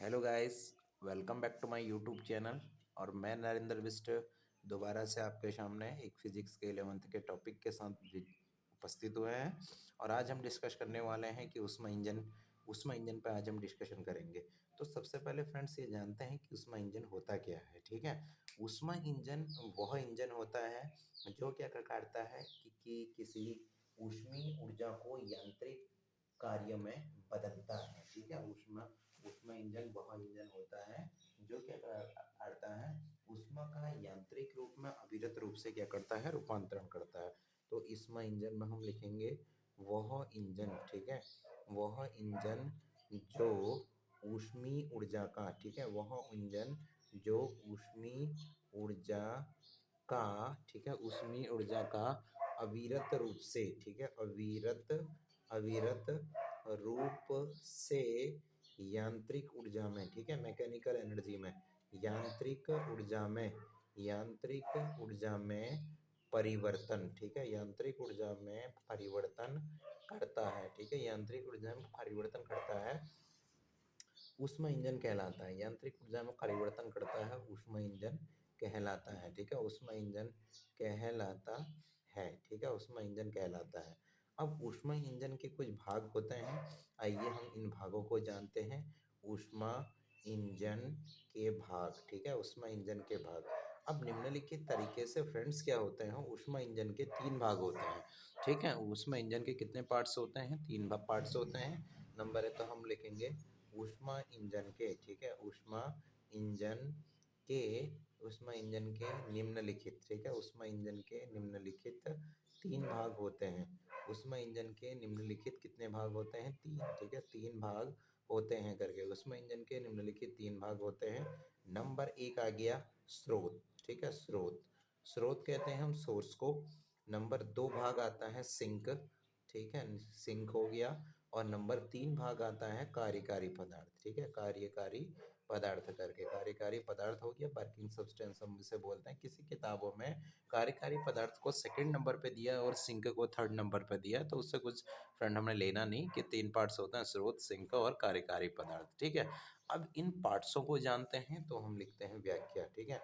Hello guys, welcome back to my YouTube channel. और मैं नरेंद्र बिष्ट दोबारा से आपके सामने एक फिजिक्स के 11th के टॉपिक के साथ उपस्थित हुए हैं। और आज हम डिस्कस करने वाले हैं कि ऊष्मा इंजन पे आज हम डिस्कशन करेंगे। तो सबसे पहले फ्रेंड्स ये जानते हैं कि ऊष्मा इंजन होता क्या है। ठीक है, ऊष्मा इंजन वह इंजन होता है जो क्या करता है कि किसी ऊष्मीय ऊर्जा को यांत्रिक कार्य में बदलता है। ठीक है, ऊष्मा इंजन वह इंजन होता है जो क्या करता है, ऊष्मा का यांत्रिक रूप में अविरत रूप से क्या करता है, रूपांतरण करता है। तो ऊष्मा इंजन में हम लिखेंगे वह इंजन। ठीक है, वह इंजन जो ऊष्मीय ऊर्जा का, ठीक है, वह इंजन जो ऊष्मीय ऊर्जा का, ठीक है, ऊष्मीय ऊर्जा का अविरत रूप से, ठीक है, अविरत अविरत रूप से यांत्रिक ऊर्जा में, ठीक है, मैकेनिकल एनर्जी में, यांत्रिक ऊर्जा में परिवर्तन, ठीक है, यांत्रिक ऊर्जा में परिवर्तन करता है। ठीक है, यांत्रिक ऊर्जा में परिवर्तन करता है, ऊष्मा इंजन कहलाता है। यांत्रिक ऊर्जा में परिवर्तन करता है, ऊष्मा इंजन कहलाता है। ठीक है, ऊष्मा इंजन कहलाता है। ठीक है, ऊष्मा इंजन कहलाता है। अब ऊष्मा इंजन के कुछ भाग होते हैं, आइए हम इन भागों को जानते हैं। ऊष्मा इंजन के भाग, ठीक है, ऊष्मा इंजन के भाग। अब निम्नलिखित तरीके से फ्रेंड्स क्या होते हैं, ऊष्मा इंजन के तीन भाग होते हैं। ठीक है, ऊष्मा इंजन के कितने पार्ट्स होते हैं, तीन पार्ट्स होते हैं। नंबर है तो हम लिखेंगे ऊष्मा इंजन के, ठीक है, इंजन के ऊष्मा इंजन के निम्नलिखित, ठीक है, ऊष्मा इंजन के निम्नलिखित तीन भाग होते हैं। ऊष्मा इंजन के निम्नलिखित कितने भाग होते हैं, तीन। ठीक है, तीन भाग होते हैं करके ऊष्मा इंजन के निम्नलिखित तीन भाग होते हैं। नंबर एक आ गया स्रोत। ठीक है, स्रोत कहते हैं हम सोर्स को। नंबर दो भाग आता है सिंक। ठीक है, सिंक हो गया। और नंबर तीन भाग आता है कार्यकारी पदार्थ। ठीक है, कार्यकारी पदार्थ करके, कार्यकारी पदार्थ हो गया, वर्किंग सब्सटेंस हम इसे बोलते हैं। किसी किताबों में कार्यकारी पदार्थ को सेकंड नंबर पे दिया और सिंक को थर्ड नंबर पे दिया, तो उससे कुछ फ्रेंड हमने लेना नहीं कि तीन पार्ट्स होते हैं, स्रोत, सिंक और कार्यकारी पदार्थ। ठीक है, अब इन पार्ट्सों को जानते हैं तो हम लिखते हैं व्याख्या। ठीक है,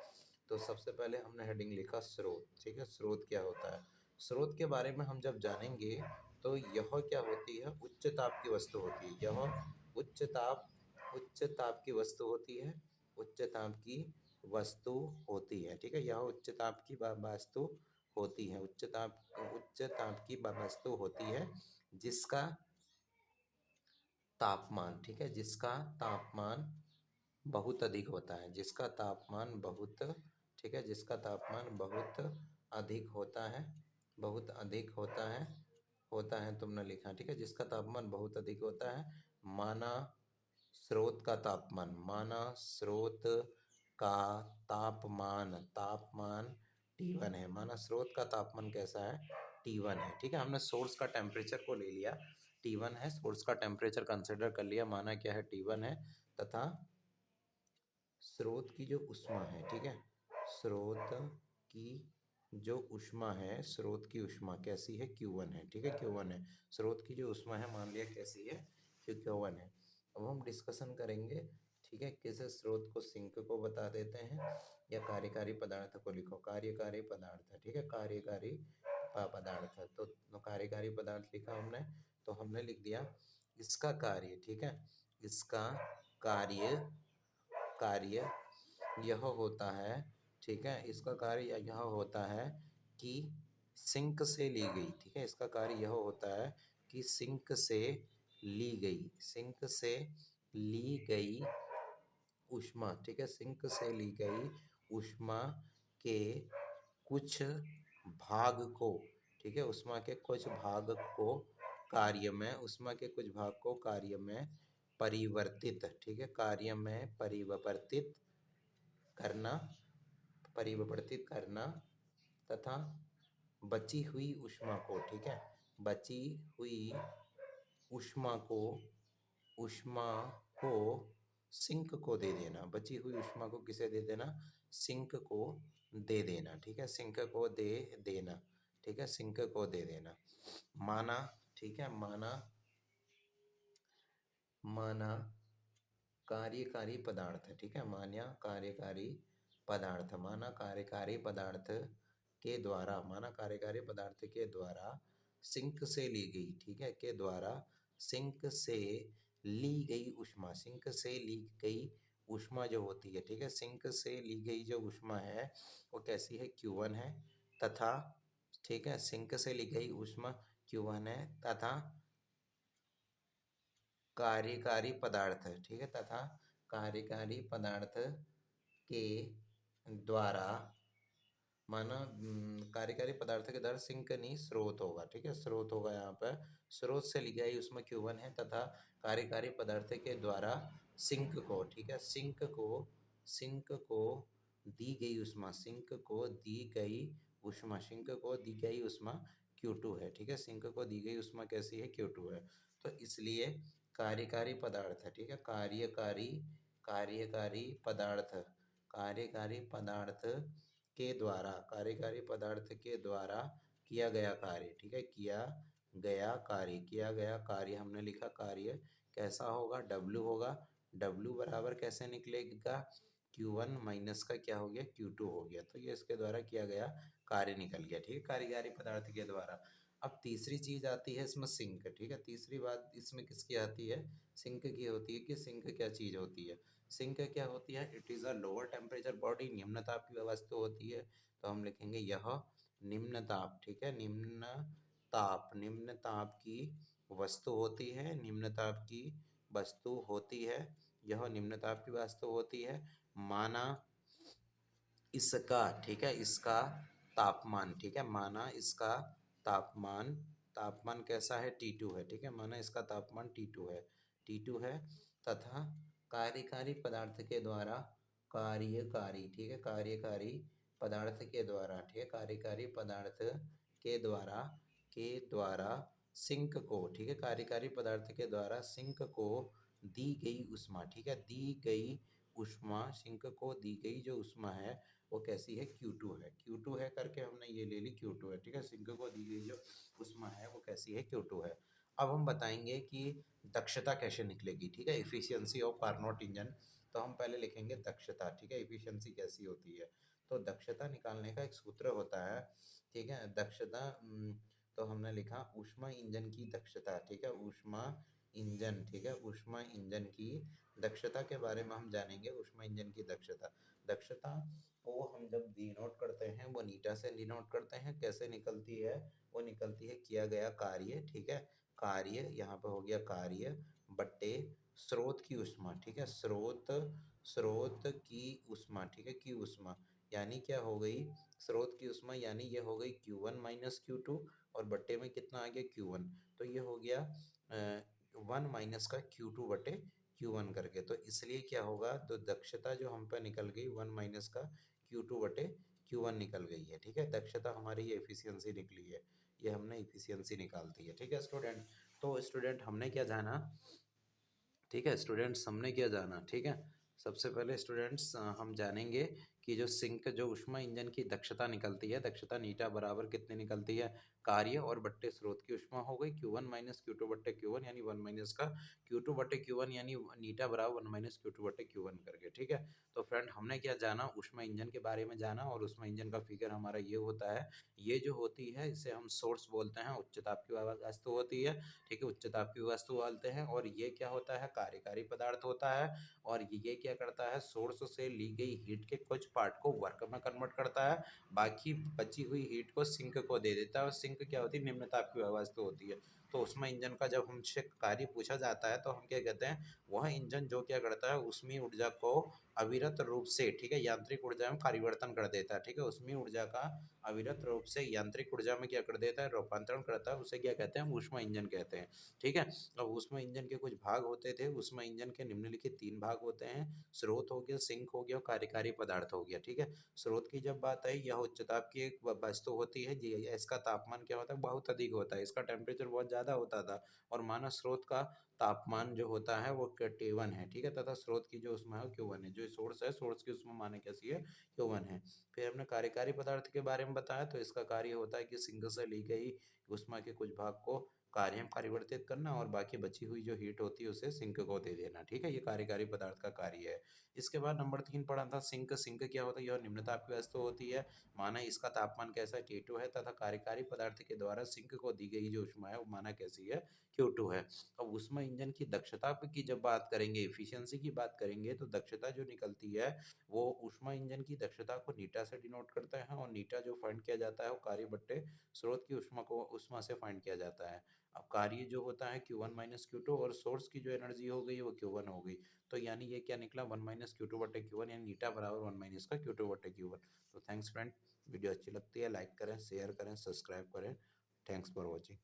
तो सबसे पहले हमने हेडिंग लिखा स्रोत। ठीक है, स्रोत क्या होता है, स्रोत के बारे में हम जब जानेंगे तो यह क्या होती है, उच्च ताप की वस्तु होती है। यह उच्च ताप की वस्तु होती है, उच्च ताप की वस्तु होती है। ठीक है, यह उच्च ताप की वस्तु होती है, उच्च ताप की वस्तु होती है, जिसका तापमान, ठीक है, जिसका तापमान बहुत अधिक होता है, जिसका तापमान बहुत, ठीक है, जिसका तापमान बहुत अधिक होता है, बहुत अधिक होता है तुमने लिखा। ठीक है, जिसका तापमान बहुत अधिक होता है। माना स्रोत का तापमान, माना स्रोत का तापमान, तापमान T1 है। माना स्रोत का तापमान कैसा है, T1 है। ठीक है, हमने सोर्स का टेम्परेचर को ले लिया, T1 है, सोर्स का टेम्परेचर कंसिडर कर लिया, माना क्या है, T1 है। तथा स्रोत की जो ऊष्मा है, ठीक है, स्रोत की जो ऊष्मा है, स्रोत की ऊष्मा कैसी है, Q1 है। ठीक है, Q1 है, स्रोत की जो ऊष्मा है मान लिया कैसी है, Q1 है। अब हम डिस्कशन करेंगे, ठीक है, किसे स्रोत को सिंक को बता देते हैं, या कार्यकारी पदार्थ को लिखो, कार्यकारी पदार्थ। ठीक है, कार्यकारी पदार्थ। तो कार्यकारी पदार्थ लिखा हमने, तो हमने लिख दिया इसका कार्य। ठीक है, इसका कार्य कार्य यह होता है, ठीक है, इसका कार्य यह होता है कि सिंक से ली गई, ठीक है, इसका कार्य यह होता है कि सिंक से ली गई ऊष्मा, ठीक है, सिंक से ली गई ऊष्मा के कुछ भाग को, ठीक है, ऊष्मा के कुछ भाग को कार्य में, ऊष्मा के कुछ भाग को कार्य में परिवर्तित, ठीक है, कार्य में करना परिवर्तित करना तथा बची हुई ऊष्मा को, ठीक है, बची हुई ऊष्मा को ऊष्मा को सिंक को दे देना, बची हुई ऊष्मा को किसे दे देना, सिंक को दे देना। ठीक है, सिंक को दे देना, ठीक है, सिंक को दे देना। माना, ठीक है, माना कार्यकारी पदार्थ, ठीक है, माना कार्यकारी पदार्थ के द्वारा, सिंक से ली गई, ठीक है, के द्वारा सिंक से ली गई ऊष्मा, सिंक से ली गई ऊष्मा जो होती है, ठीक है, सिंक से ली गई जो ऊष्मा है वो कैसी है, Q1 है, तथा, ठीक है, सिंक से ली गई ऊष्मा Q1 है, तथा कार्यकारी पदार्थ, ठीक है, तथा कार्यकारी पदार्थ के द्वारा, माना कार्यकारी पदार्थ के द्वारा सिंक नहीं, स्रोत होगा, ठीक है, स्रोत होगा यहाँ पर, स्रोत से ली गई उसमें Q1 है, तथा कार्यकारी पदार्थ के द्वारा सिंक को, ठीक है, सिंक को दी गई ऊष्मा, सिंक को दी गई ऊष्मा Q2 है, ठीक है, सिंक को दी गई ऊष्मा कैसी है, Q2 है। तो इसलिए कार्यकारी पदार्थ, ठीक है, कार्यकारी पदार्थ, कार्यकारी पदार्थ कार्यकारी पदार्थ के द्वारा किया गया कार्य, ठीक है, किया गया कार्य हमने लिखा, कार्य कैसा होगा, W होगा, W बराबर कैसे निकलेगा, Q1 माइनस का क्या हो गया, Q2 हो गया, तो ये इसके द्वारा किया गया कार्य निकल गया, ठीक है, कार्यकारी पदार्थ के द्वारा। अब तीसरी चीज आती है इसमें सिंक, ठीक है, तीसरी बात इसमें किसकी आती है, सिंक की होती है, कि सिंक क्या चीज होती है, सिंक क्या होती है, it is a lower temperature body, निम्न ताप की वस्तु होती है, तो हम लिखेंगे यह निम्न ताप, ठीक है, निम्न ताप की वस्तु होती है, निम्न ताप की वस्तु होती है, यह निम्न ताप की वस्तु होती है, माना इसका, ठीक है, इसका तापमान, ठीक है, माना इसका तापमान, तापमान कैसा है, T2 है, ठीक है, माना इसका तापमान T2 है, तथा कार्यकारी पदार्थ के द्वारा कार्यकारी, ठीक है, कार्यकारी पदार्थ के द्वारा, ठीक है, कार्यकारी पदार्थ के द्वारा सिंक को, ठीक है, कार्यकारी पदार्थ के द्वारा सिंक को दी गई ऊष्मा, ठीक है, दी गई ऊष्मा, सिंक को दी गई जो ऊष्मा है वो कैसी है, Q2 है, Q2 है करके हमने ये ले ली, Q2 है, ठीक है, सिंक को दी गई जो ऊष्मा है वो कैसी है, Q2 है। अब हम बताएंगे कि दक्षता कैसे निकलेगी, ठीक है, इफिशियंसी ऑफ कार्नोट इंजन। तो हम पहले लिखेंगे दक्षता, ठीक है, इफिशियंसी कैसी होती है, तो दक्षता निकालने का एक सूत्र होता है, ठीक है, दक्षता तो हमने लिखा ऊष्मा इंजन की दक्षता, ठीक है, ऊष्मा इंजन, ठीक है, ऊष्मा इंजन की दक्षता के बारे में हम जानेंगे, ऊष्मा इंजन की दक्षता को हम जब डिनोट करते हैं वो नीटा से डिनोट करते हैं, कैसे निकलती है, वो निकलती है किया गया कार्य, ठीक है, कार्य यहाँ पे हो गया कार्य बट्टे स्रोत की ऊष्मा, ठीक है, स्रोत की ऊष्मा, ठीक है, की ऊष्मा, यानी क्या हो गई, स्रोत की ऊष्मा यानी ये हो गई Q1 माइनस Q2, और बट्टे में कितना आ गया, Q1, तो ये हो गया 1 माइनस का Q2 बटे Q1 करके, तो इसलिए क्या होगा, तो दक्षता जो हम पे निकल गई 1 माइनस का Q2 बटे Q1 निकल गई है, ठीक है, दक्षता हमारी ये एफिशिएंसी निकली है, ये हमने एफिशिएंसी निकाल दी है, ठीक है स्टूडेंट। तो स्टूडेंट हमने क्या जाना, ठीक है स्टूडेंट्स, हमने क्या जाना, ठीक है, सबसे पहले स्टूडेंट्स हम जानेंगे कि जो सिंक जो ऊष्मा इंजन की दक्षता निकलती है, दक्षता नीटा बराबर कितनी निकलती है, कार्य और बट्टे स्रोत की ऊष्मा हो गई Q1 माइनस Q2 बट्टे Q1, यानी 1 माइनस का Q2 बट्टे Q1, यानी नीटा बराबर 1 माइनस Q2 बट्टे Q1 करके, ठीक है। तो फ्रेंड हमने क्या जाना, ऊष्मा इंजन के बारे में जाना, और ऊष्मा इंजन का फिगर हमारा ये होता है, ये जो होती है इसे हम सोर्स बोलते हैं, उच्च ताप की वस्तु होती है, ठीक है, उच्च ताप की वस्तु बोलते हैं, और ये क्या होता है, कार्यकारी पदार्थ होता है, और ये क्या करता है, सोर्स से ली गई हीट के कुछ पार्ट को वर्क में कन्वर्ट करता है, बाकी बची हुई हीट को सिंक को दे देता है, और सिंक क्या होती है, निम्न ताप की वस्तु होती है। तो उसमें इंजन का जब हमसे कार्य पूछा जाता है तो हम क्या कहते हैं, वह इंजन जो क्या करता है, उसमें ऊर्जा को अविरत रूप से, ठीक है, यांत्रिक ऊर्जा में परिवर्तन कर देता है, ठीक है, उसमें ऊर्जा का अविरत रूप से यांत्रिक ऊर्जा में क्या कर देता है, रूपांतरण करता है, उसे क्या कहते हैं, ऊष्मा इंजन कहते हैं, ठीक है। अब ऊष्मा इंजन के कुछ भाग होते थे, ऊष्मा इंजन के निम्नलिखित 3 भाग होते हैं, स्रोत हो गया, सिंक हो गया, और कार्यकारी पदार्थ हो गया, ठीक है। स्रोत की जब बात आई, यह उच्च ताप की एक वस्तु होती है जी, इसका तापमान क्या होता है, बहुत अधिक होता है, इसका टेम्परेचर बहुत ज़्यादा होता था, और माना स्रोत का तापमान जो होता है वो T1 है, ठीक है, तथा स्रोत की जो ऊष्मा है वो Q1 है, जो सोर्स है, सोर्स की ऊष्मा माने कैसी है, Q1 है। फिर हमने कार्यकारी पदार्थ के बारे में बताया, तो इसका कार्य होता है कि सिंक से ली गई ऊष्मा के कुछ भाग को कार्यम परिवर्तित करना और बाकी बची हुई जो हीट होती है उसे सिंक को दे देना, ठीक है। ये कार्यकारी पदार्थ का कार्य है। इसके बाद नंबर 3 पढ़ा था सिंक। सिंक क्या होता है? यह निम्न ताप की वस्तु होती है। माना इसका तापमान कैसा है? T2 है तथा कार्यकारी पदार्थ के द्वारा सिंक को दी गई जो ऊष्मा है वो माना कैसी है? Q2 है। अब ऊष्मा इंजन की दक्षता की जब बात करेंगे, एफिशिएंसी की बात करेंगे, तो दक्षता जो निकलती है वो ऊष्मा इंजन की दक्षता को नीटा से डिनोट करता है और नीटा जो फाइंड किया जाता है वो कार्य बट्टे स्रोत की ऊष्मा से फाइंड किया जाता है। अब कार्य जो होता है Q1 माइनस Q2 और सोर्स की जो एनर्जी हो गई वो Q1 हो गई। तो यानी ये क्या निकला 1 माइनस Q2 बटे Q1 यानी नीटा बराबर 1 माइनस का Q2 बटे Q1। तो थैंक्स फ्रेंड, वीडियो अच्छी लगती है लाइक करें, शेयर करें, सब्सक्राइब करें। Thanks for watching.